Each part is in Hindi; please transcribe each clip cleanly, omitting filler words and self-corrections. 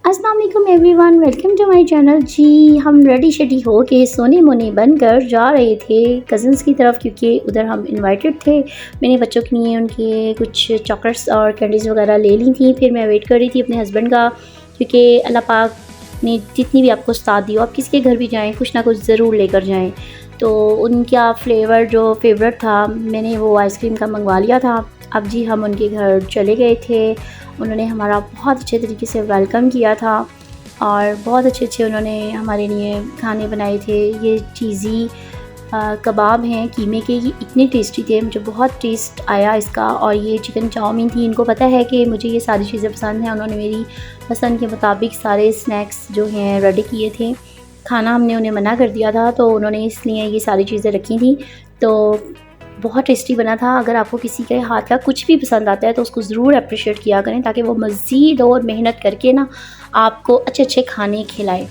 अस्सलाम वालेकुम everyone, welcome to my channel. जी हम रेडी शेडी हो के सोने मोने बनकर जा रहे थे कज़न्स की तरफ, क्योंकि उधर हम इनवाइटेड थे। मैंने बच्चों के लिए उनके कुछ चॉकलेट्स और कैंडीज़ वगैरह ले ली थी। फिर मैं वेट कर रही थी अपने हस्बैंड का, क्योंकि अल्लाह पाक ने जितनी भी आपको साथ दी हो, आप किसी के घर भी जाएँ कुछ ना कुछ ज़रूर लेकर जाएँ। तो उनका फ्लेवर जो फेवरेट था, मैंने वो आइसक्रीम का मंगवा लिया था। अब जी हम उनके घर चले गए थे। उन्होंने हमारा बहुत अच्छे तरीके से वेलकम किया था और बहुत अच्छे उन्होंने हमारे लिए खाने बनाए थे। ये चीज़ी कबाब हैं कीमे के, ये इतने टेस्टी थे, मुझे बहुत टेस्ट आया इसका। और ये चिकन चाउमीन थी। इनको पता है कि मुझे ये सारी चीज़ें पसंद हैं। उन्होंने मेरी पसंद के मुताबिक सारे स्नैक्स जो हैं रेडी किए थे। खाना हमने उन्हें मना कर दिया था, तो उन्होंने इसलिए ये सारी चीज़ें रखी थी। तो बहुत टेस्टी बना था। अगर आपको किसी के हाथ का कुछ भी पसंद आता है तो उसको ज़रूर अप्रिशिएट किया करें, ताकि वो मज़ीद और मेहनत करके ना आपको अच्छे खाने खिलाए।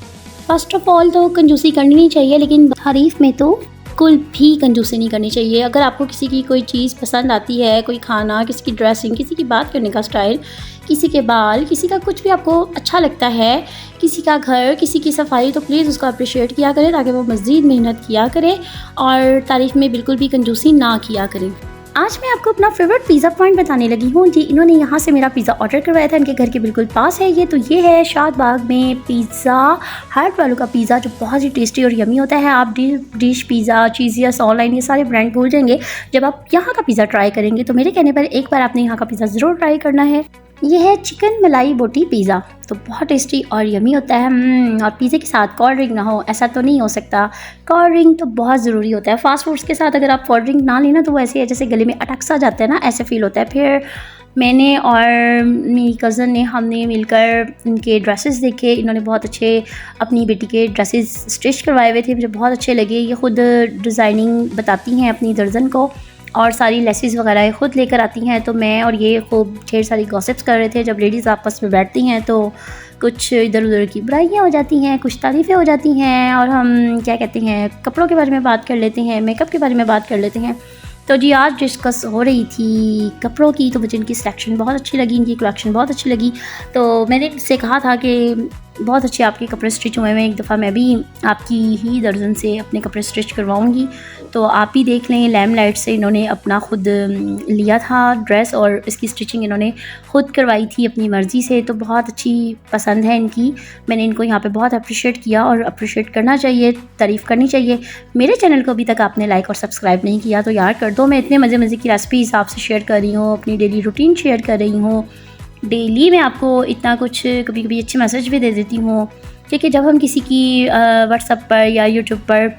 फ़र्स्ट ऑफ़ ऑल तो कंजूसी करनी नहीं चाहिए, लेकिन तारीफ़ में तो बिल्कुल भी कंजूसी नहीं करनी चाहिए। अगर आपको किसी की कोई चीज़ पसंद आती है, कोई खाना, किसी की ड्रेसिंग, किसी की बात करने का स्टाइल, किसी के बाल, किसी का कुछ भी आपको अच्छा लगता है, किसी का घर, किसी की सफाई, तो प्लीज़ उसको अप्रिशिएट किया करें, ताकि वो मज़ीद मेहनत किया करे और तारीफ़ में बिल्कुल भी कंजूसी ना किया करें। आज मैं आपको अपना फेवरेट पिज़्ज़ा पॉइंट बताने लगी हूँ। जी इन्होंने यहाँ से मेरा पिज़्ज़ा ऑर्डर करवाया था, इनके घर के बिल्कुल पास है ये। तो ये है शादबाग में पिज़्ज़ा हट वालों का पिज़्ज़ा, जो बहुत ही टेस्टी और यमी होता है। आप डिश पिज़्ज़ा, चीज़ियस, ऑनलाइन ये सारे ब्रांड भूल जाएंगे जब आप यहाँ का पिज़्ज़ा ट्राई करेंगे। तो मेरे कहने पर एक बार आपने यहाँ का पिज़्ज़ा ज़रूर ट्राई करना है। ये है चिकन मलाई बोटी पिज़्ज़ा, तो बहुत टेस्टी और यमी होता है। और पिज़्ज़े के साथ कोल्ड ड्रिंक ना हो ऐसा तो नहीं हो सकता। कोल्ड ड्रिंक तो बहुत ज़रूरी होता है। फ़ास्ट फूड्स के साथ अगर आप कोल्ड ड्रिंक ना लेना तो वो ऐसे है जैसे गले में अटक सा जाता है ना, ऐसे फ़ील होता है। फिर मैंने और मेरी कज़न ने हमने मिलकर इनके ड्रेसेस देखे। इन्होंने बहुत अच्छे अपनी बेटी के ड्रेसेस स्टिच करवाए हुए थे, मुझे बहुत अच्छे लगे। ये ख़ुद डिज़ाइनिंग बताती हैं अपनी दर्जन को और सारी लेसेस वगैरह ख़ुद लेकर आती हैं। तो मैं और ये खूब ढेर सारी गॉसिप्स कर रहे थे। जब लेडीज़ आपस में बैठती हैं तो कुछ इधर उधर की बुराइयाँ हो जाती हैं, कुछ तारीफ़ें हो जाती हैं, और हम क्या कहते हैं, कपड़ों के बारे में बात कर लेते हैं, मेकअप के बारे में बात कर लेते हैं। तो जी आज डिस्कस हो रही थी कपड़ों की, तो मुझे इनकी सिलेक्शन बहुत अच्छी लगी, इनकी कलेक्शन बहुत अच्छी लगी। तो मैंने इनसे कहा था कि बहुत अच्छे आपके कपड़े स्टिच हुए हैं, एक दफ़ा मैं भी आपकी ही दर्जन से अपने कपड़े स्टिच करवाऊंगी। तो आप भी देख लें। लैमलाइट से इन्होंने अपना ख़ुद लिया था ड्रेस, और इसकी स्टिचिंग इन्होंने ख़ुद करवाई थी अपनी मर्ज़ी से। तो बहुत अच्छी पसंद है इनकी। मैंने इनको यहाँ पे बहुत अप्रिशिएट किया, और अप्रिशिएट करना चाहिए, तारीफ़ करनी चाहिए। मेरे चैनल को अभी तक आपने लाइक और सब्सक्राइब नहीं किया तो यार कर दो। मैं इतने मज़े की रेसिपीज़ आपसे शेयर कर रही हूँ, अपनी डेली रूटीन शेयर कर रही हूँ। डेली मैं आपको इतना कुछ कभी कभी अच्छे मैसेज भी दे देती हूँ, क्योंकि जब हम किसी की व्हाट्सएप पर या यूट्यूब पर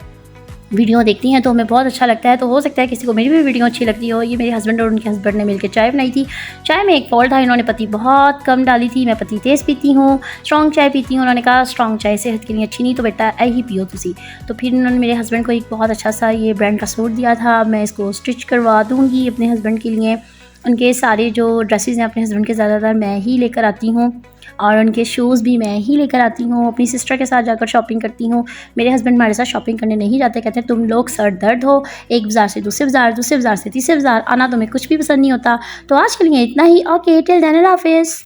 वीडियो देखती हैं तो हमें बहुत अच्छा लगता है। तो हो सकता है किसी को मेरी भी वीडियो अच्छी लगती हो। ये मेरे हस्बैंड और उनके हस्बैंड ने मिलकर चाय बनाई थी। चाय में एक फॉल्ट था, इन्होंने पत्ती बहुत कम डाली थी। मैं पत्ती तेज़ पीती हूँ, स्ट्रॉन्ग चाय पीती हूँ। उन्होंने कहा स्ट्रॉन्ग चाय सेहत के लिए अच्छी नहीं, तो बेटा ऐ ही पियो तुसी। तो फिर उन्होंने मेरे हस्बैंड को एक बहुत अच्छा सा ये ब्रांड का सूट दिया था। मैं इसको स्टिच करवा दूँगी अपने हस्बैंड के लिए। उनके सारे जो ड्रेसेस हैं अपने हस्बैंड के ज़्यादातर मैं ही लेकर आती हूँ, और उनके शूज़ भी मैं ही लेकर आती हूँ। अपनी सिस्टर के साथ जाकर शॉपिंग करती हूँ। मेरे हस्बैंड हमारे साथ शॉपिंग करने नहीं जाते, कहते हैं तुम लोग सर दर्द हो, एक बाज़ार से दूसरे बाज़ार, दूसरे बाज़ार से तीसरे बाज़ार आना तुम्हें कुछ भी पसंद नहीं होता। तो आज के लिए इतना ही। ओके टिल देन, अल्लाह हाफ़िज़।